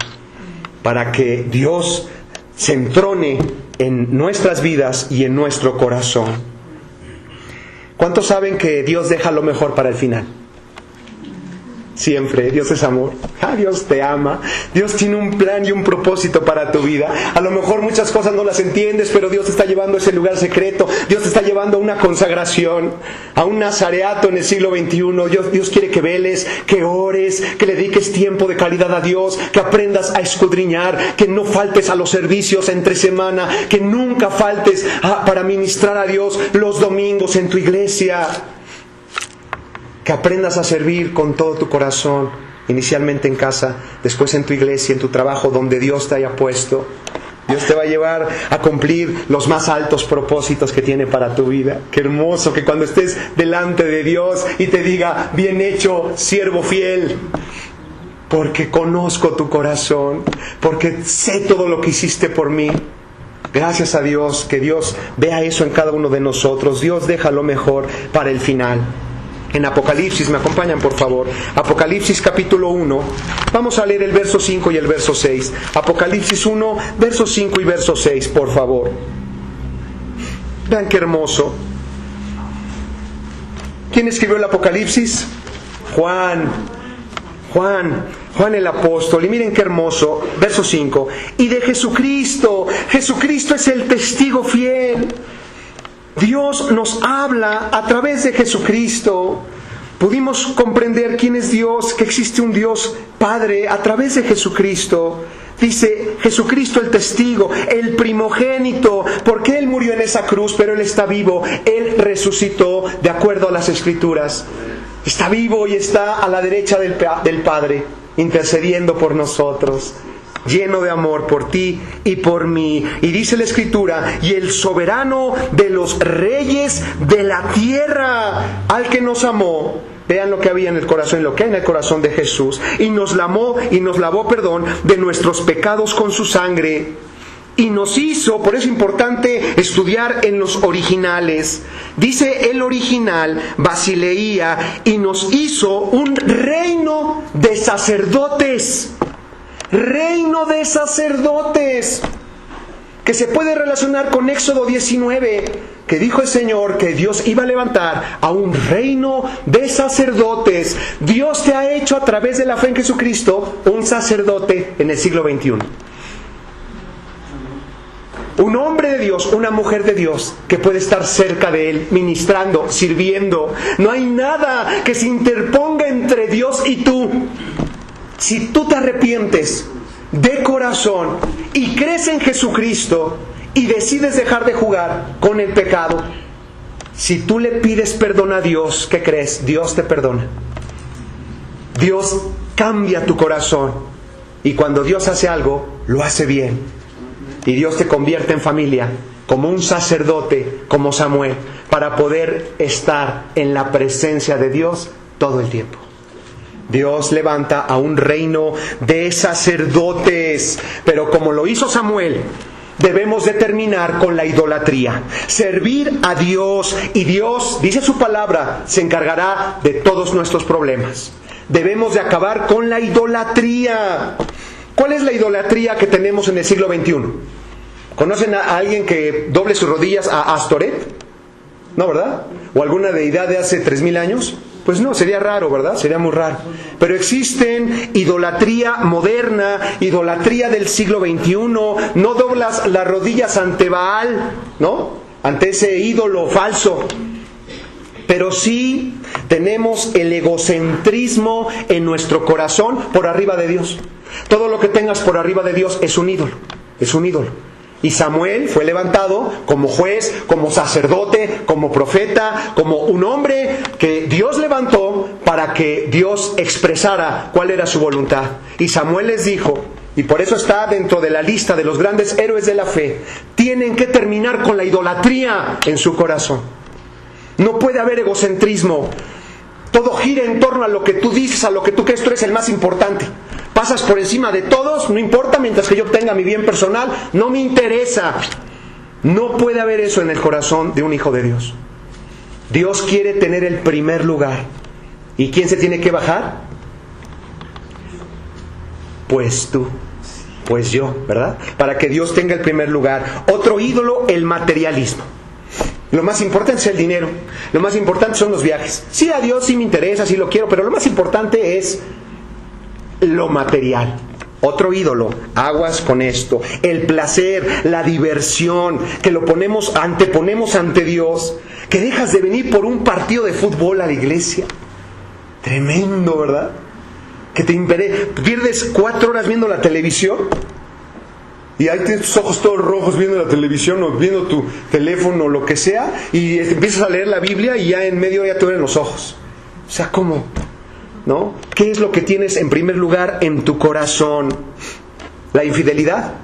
Speaker 1: para que Dios se entrone en nuestras vidas y en nuestro corazón. ¿Cuántos saben que Dios deja lo mejor para el final? Siempre, Dios es amor. Dios te ama. Dios tiene un plan y un propósito para tu vida. A lo mejor muchas cosas no las entiendes, pero Dios te está llevando a ese lugar secreto. Dios te está llevando a una consagración, a un nazareato en el siglo XXI. Dios quiere que veles, que ores, que le dediques tiempo de calidad a Dios, que aprendas a escudriñar, que no faltes a los servicios entre semana, que nunca faltes para ministrar a Dios los domingos en tu iglesia. Que aprendas a servir con todo tu corazón, inicialmente en casa, después en tu iglesia, en tu trabajo, donde Dios te haya puesto. Dios te va a llevar a cumplir los más altos propósitos que tiene para tu vida. Qué hermoso que cuando estés delante de Dios y te diga: bien hecho, siervo fiel, porque conozco tu corazón, porque sé todo lo que hiciste por mí. Gracias a Dios, que Dios vea eso en cada uno de nosotros. Dios deja lo mejor para el final. En Apocalipsis, me acompañan por favor, Apocalipsis capítulo 1, vamos a leer el verso 5 y el verso 6. Apocalipsis 1, verso 5 y verso 6, por favor. Vean qué hermoso. ¿Quién escribió el Apocalipsis? Juan el apóstol. Y miren qué hermoso, verso 5. Y de Jesucristo es el testigo fiel. Dios nos habla a través de Jesucristo. Pudimos comprender quién es Dios, que existe un Dios Padre a través de Jesucristo. Dice Jesucristo el testigo, el primogénito, porque Él murió en esa cruz, pero Él está vivo. Él resucitó de acuerdo a las Escrituras. Está vivo y está a la derecha del Padre, intercediendo por nosotros, lleno de amor por ti y por mí. Y dice la Escritura, y el soberano de los reyes de la tierra, al que nos amó. Vean lo que había en el corazón y lo que hay en el corazón de Jesús. Y nos lavó, de nuestros pecados con su sangre. Y nos hizo, por eso es importante estudiar en los originales. Dice el original, Basileía, y nos hizo un reino de sacerdotes. Reino de sacerdotes. Que se puede relacionar con Éxodo 19, que dijo el Señor que Dios iba a levantar a un reino de sacerdotes. Dios te ha hecho a través de la fe en Jesucristo un sacerdote en el siglo XXI. Un hombre de Dios, una mujer de Dios que puede estar cerca de Él, ministrando, sirviendo. No hay nada que se interponga entre Dios y tú. Si tú te arrepientes de corazón y crees en Jesucristo y decides dejar de jugar con el pecado, si tú le pides perdón a Dios, ¿qué crees? Dios te perdona. Dios cambia tu corazón. Y cuando Dios hace algo, lo hace bien. Y Dios te convierte en familia, como un sacerdote, como Samuel, para poder estar en la presencia de Dios todo el tiempo. Dios levanta a un reino de sacerdotes, pero como lo hizo Samuel, debemos de terminar con la idolatría. Servir a Dios, y Dios, dice su palabra, se encargará de todos nuestros problemas. Debemos de acabar con la idolatría. ¿Cuál es la idolatría que tenemos en el siglo XXI? ¿Conocen a alguien que doble sus rodillas a Astoret? ¿No, verdad? ¿O alguna deidad de hace 3000 años? Pues no, sería raro, ¿verdad? Sería muy raro. Pero existen idolatría moderna, idolatría del siglo XXI. No doblas las rodillas ante Baal, ¿no? Ante ese ídolo falso. Pero sí tenemos el egocentrismo en nuestro corazón por arriba de Dios. Todo lo que tengas por arriba de Dios es un ídolo. Es un ídolo. Y Samuel fue levantado como juez, como sacerdote, como profeta, como un hombre que Dios levantó para que Dios expresara cuál era su voluntad. Y Samuel les dijo, y por eso está dentro de la lista de los grandes héroes de la fe, tienen que terminar con la idolatría en su corazón. No puede haber egocentrismo. Todo gira en torno a lo que tú dices, a lo que tú crees, tú eres el más importante. Pasas por encima de todos, no importa, mientras que yo obtenga mi bien personal, no me interesa. No puede haber eso en el corazón de un hijo de Dios. Dios quiere tener el primer lugar. ¿Y quién se tiene que bajar? Pues tú, pues yo, ¿verdad? Para que Dios tenga el primer lugar. Otro ídolo, el materialismo. Lo más importante es el dinero. Lo más importante son los viajes. Sí, a Dios sí me interesa, sí lo quiero, pero lo más importante es lo material. Otro ídolo, aguas con esto. El placer, la diversión, que lo anteponemos ante Dios. Que dejas de venir por un partido de fútbol a la iglesia. Tremendo, ¿verdad? Que pierdes 4 horas viendo la televisión. Y ahí tienes tus ojos todos rojos viendo la televisión o viendo tu teléfono o lo que sea. Y empiezas a leer la Biblia y ya en medio ya te duelen los ojos. O sea, ¿cómo? ¿No? ¿Qué es lo que tienes en primer lugar en tu corazón? ¿La infidelidad?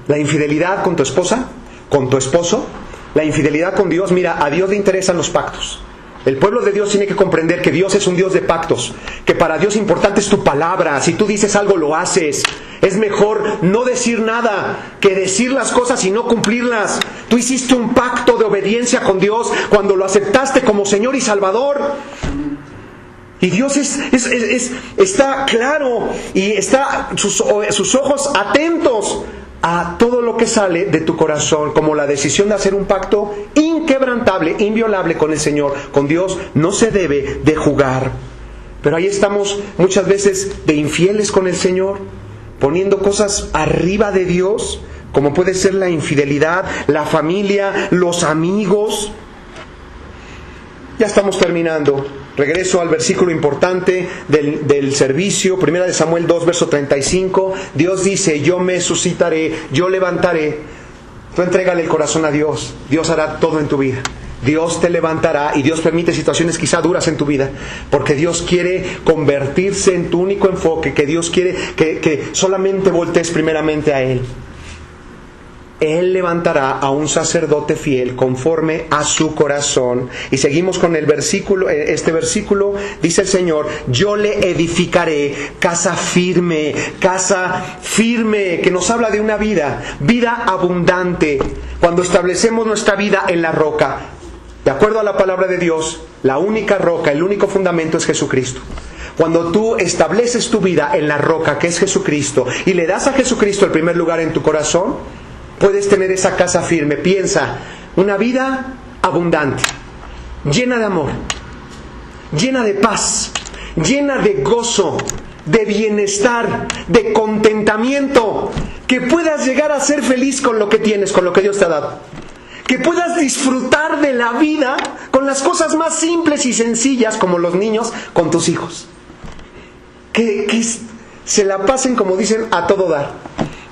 Speaker 1: ¿La infidelidad con tu esposa? ¿Con tu esposo? ¿La infidelidad con Dios? Mira, a Dios le interesan los pactos. El pueblo de Dios tiene que comprender que Dios es un Dios de pactos. Que para Dios importante es tu palabra. Si tú dices algo, lo haces. Es mejor no decir nada que decir las cosas y no cumplirlas. Tú hiciste un pacto de obediencia con Dios cuando lo aceptaste como Señor y Salvador. Y Dios está claro y está sus ojos atentos a todo lo que sale de tu corazón, como la decisión de hacer un pacto inquebrantable, inviolable con el Señor. Con Dios no se debe de jugar. Pero ahí estamos muchas veces de infieles con el Señor, poniendo cosas arriba de Dios, como puede ser la infidelidad, la familia, los amigos. Ya estamos terminando. Regreso al versículo importante del servicio, 1 Samuel 2, verso 35. Dios dice, yo me suscitaré, yo levantaré. Tú entrégale el corazón a Dios. Dios hará todo en tu vida. Dios te levantará, y Dios permite situaciones quizá duras en tu vida, porque Dios quiere convertirse en tu único enfoque, que Dios quiere que solamente voltees primeramente a Él. Él levantará a un sacerdote fiel conforme a su corazón. Y seguimos con el versículo, este versículo, dice el Señor: yo le edificaré casa firme, que nos habla de una vida abundante. Cuando establecemos nuestra vida en la roca, de acuerdo a la palabra de Dios, la única roca, el único fundamento es Jesucristo. Cuando tú estableces tu vida en la roca que es Jesucristo y le das a Jesucristo el primer lugar en tu corazón, puedes tener esa casa firme. Piensa, una vida abundante, llena de amor, llena de paz, llena de gozo, de bienestar, de contentamiento, que puedas llegar a ser feliz con lo que tienes, con lo que Dios te ha dado. Que puedas disfrutar de la vida con las cosas más simples y sencillas, como los niños con tus hijos. Que se la pasen, como dicen, a todo dar.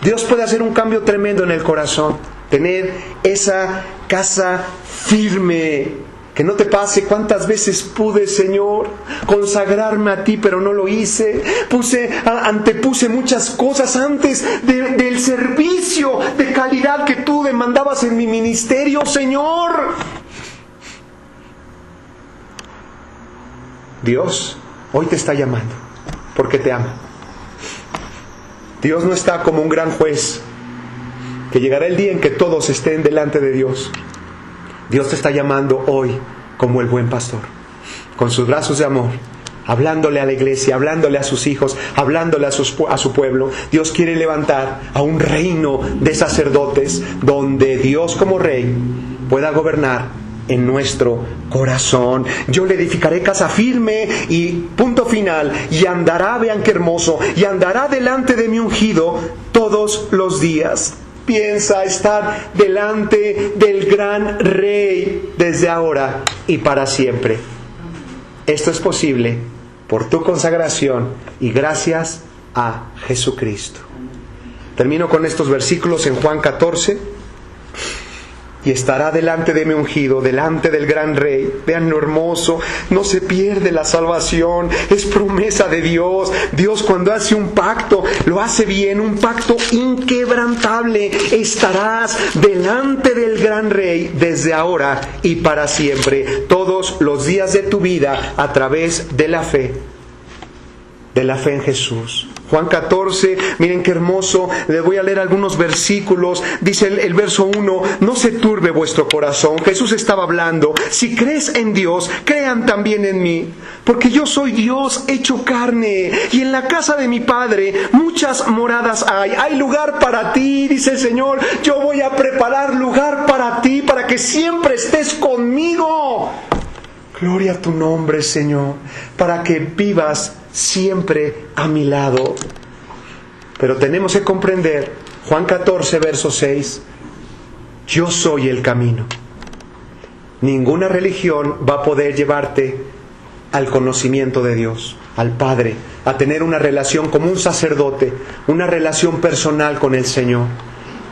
Speaker 1: Dios puede hacer un cambio tremendo en el corazón. Tener esa casa firme. Que no te pase: cuántas veces pude, Señor, consagrarme a ti, pero no lo hice. Antepuse muchas cosas antes del servicio de calidad que tú demandabas en mi ministerio, Señor. Dios hoy te está llamando porque te ama. Dios no está como un gran juez, que llegará el día en que todos estén delante de Dios. Dios te está llamando hoy como el buen pastor, con sus brazos de amor, hablándole a la iglesia, hablándole a sus hijos, hablándole a su pueblo. Dios quiere levantar a un reino de sacerdotes donde Dios como rey pueda gobernar en nuestro corazón. Yo le edificaré casa firme, y punto final, y andará, vean qué hermoso, y andará delante de mi ungido todos los días. Piensa estar delante del gran Rey desde ahora y para siempre. Esto es posible por tu consagración y gracias a Jesucristo. Termino con estos versículos en Juan 14. Y estará delante de mi ungido, delante del gran Rey. Vean lo hermoso, no se pierde la salvación, es promesa de Dios. Dios, cuando hace un pacto, lo hace bien, un pacto inquebrantable. Estarás delante del gran Rey desde ahora y para siempre, todos los días de tu vida, a través de la fe en Jesús. Juan 14, miren qué hermoso. Les voy a leer algunos versículos. Dice el verso 1: no se turbe vuestro corazón. Jesús estaba hablando: si crees en Dios, crean también en mí. Porque yo soy Dios hecho carne, y en la casa de mi Padre muchas moradas hay. Hay lugar para ti, dice el Señor. Yo voy a preparar lugar para ti, para que siempre estés conmigo. Gloria a tu nombre, Señor, para que vivas siempre a mi lado. Pero tenemos que comprender, Juan 14, verso 6, yo soy el camino. Ninguna religión va a poder llevarte al conocimiento de Dios, al Padre, a tener una relación como un sacerdote, una relación personal con el Señor,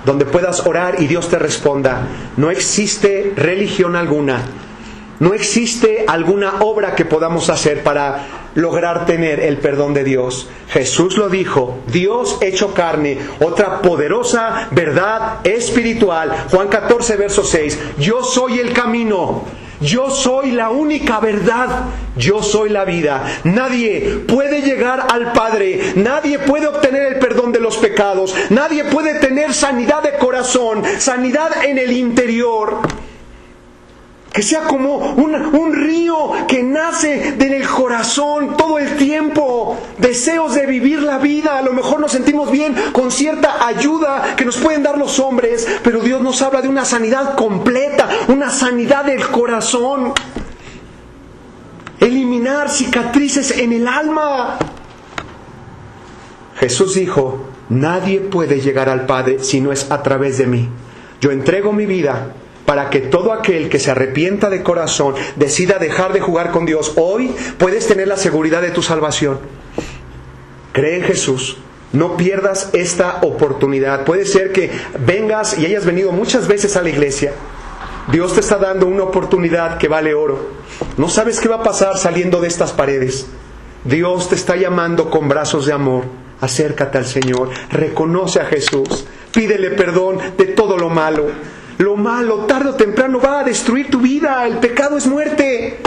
Speaker 1: donde puedas orar y Dios te responda. No existe religión alguna, no existe alguna obra que podamos hacer para lograr tener el perdón de Dios. Jesús lo dijo, Dios hecho carne, otra poderosa verdad espiritual. Juan 14, verso 6, yo soy el camino, yo soy la única verdad, yo soy la vida. Nadie puede llegar al Padre, nadie puede obtener el perdón de los pecados, nadie puede tener sanidad de corazón, sanidad en el interior, que sea como un río que nace en el corazón todo el tiempo. Deseos de vivir la vida. A lo mejor nos sentimos bien con cierta ayuda que nos pueden dar los hombres, pero Dios nos habla de una sanidad completa, una sanidad del corazón. Eliminar cicatrices en el alma. Jesús dijo, nadie puede llegar al Padre si no es a través de mí. Yo entrego mi vida para que todo aquel que se arrepienta de corazón decida dejar de jugar con Dios. Hoy puedes tener la seguridad de tu salvación. Cree en Jesús. No pierdas esta oportunidad. Puede ser que vengas y hayas venido muchas veces a la iglesia, Dios te está dando una oportunidad que vale oro. No sabes qué va a pasar saliendo de estas paredes. Dios te está llamando con brazos de amor. Acércate al Señor, reconoce a Jesús, pídele perdón de todo lo malo. Lo malo, tarde o temprano, va a destruir tu vida. El pecado es muerte.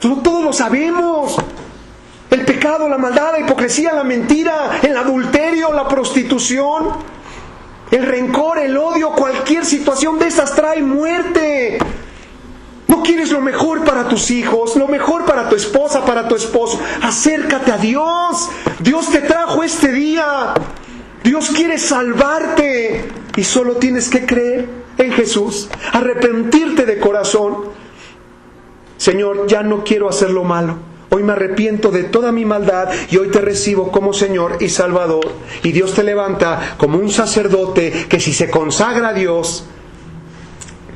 Speaker 1: Todos lo sabemos. El pecado, la maldad, la hipocresía, la mentira, el adulterio, la prostitución, el rencor, el odio, cualquier situación de esas trae muerte. No quieres lo mejor para tus hijos, lo mejor para tu esposa, para tu esposo. Acércate a Dios. Dios te trajo este día. Dios quiere salvarte. Y solo tienes que creer en Jesús. Arrepentirte de corazón. Señor, ya no quiero hacer lo malo. Hoy me arrepiento de toda mi maldad y hoy te recibo como Señor y Salvador. Y Dios te levanta como un sacerdote que si se consagra a Dios,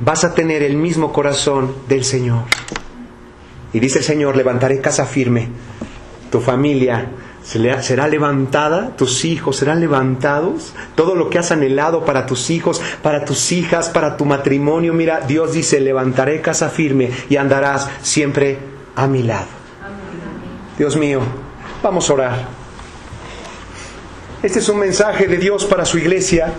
Speaker 1: vas a tener el mismo corazón del Señor. Y dice el Señor, levantaré casa firme. Tu familia será levantada, tus hijos serán levantados. Todo lo que has anhelado para tus hijos, para tus hijas, para tu matrimonio. Mira, Dios dice, levantaré casa firme y andarás siempre a mi lado. Dios mío, vamos a orar. Este es un mensaje de Dios para su iglesia.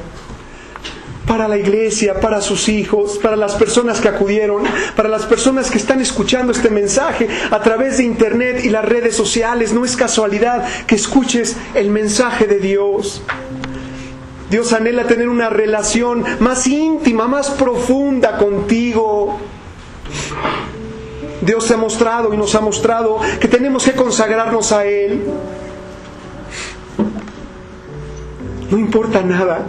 Speaker 1: Para la iglesia, para sus hijos, para las personas que acudieron, para las personas que están escuchando este mensaje a través de internet y las redes sociales. No es casualidad que escuches el mensaje de Dios. Dios anhela tener una relación más íntima, más profunda contigo. Dios te ha mostrado y nos ha mostrado que tenemos que consagrarnos a Él. No importa nada.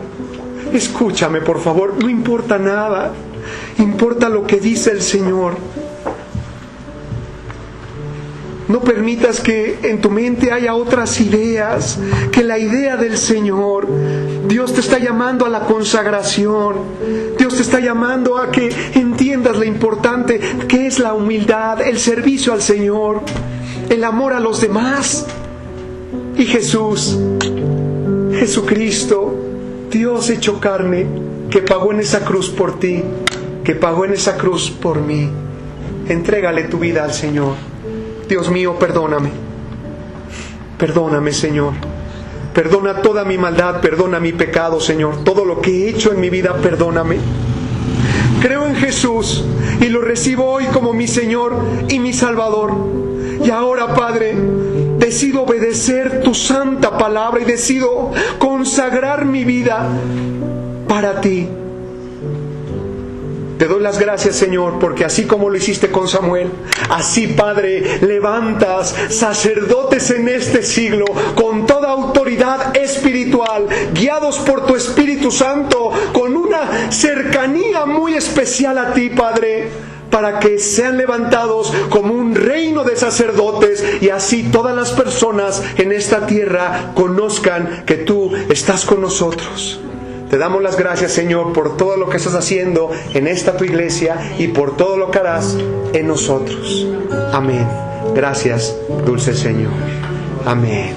Speaker 1: Escúchame, por favor, no importa nada. Importa lo que dice el Señor. No permitas que en tu mente haya otras ideas que la idea del Señor. Dios te está llamando a la consagración. Dios te está llamando a que entiendas lo importante que es la humildad, el servicio al Señor, el amor a los demás. Y Jesucristo, Dios hecho carne, que pagó en esa cruz por ti, que pagó en esa cruz por mí. Entrégale tu vida al Señor. Dios mío, perdóname. Perdóname, Señor. Perdona toda mi maldad, perdona mi pecado, Señor. Todo lo que he hecho en mi vida, perdóname. Creo en Jesús y lo recibo hoy como mi Señor y mi Salvador. Y ahora, Padre, decido obedecer tu santa palabra y decido consagrar mi vida para ti. Te doy las gracias, Señor, porque así como lo hiciste con Samuel, así, Padre, levantas sacerdotes en este siglo con toda autoridad espiritual, guiados por tu Espíritu Santo, con una cercanía muy especial a ti, Padre, para que sean levantados como un reino de sacerdotes y así todas las personas en esta tierra conozcan que tú estás con nosotros. Te damos las gracias, Señor, por todo lo que estás haciendo en esta tu iglesia y por todo lo que harás en nosotros. Amén. Gracias, dulce Señor. Amén.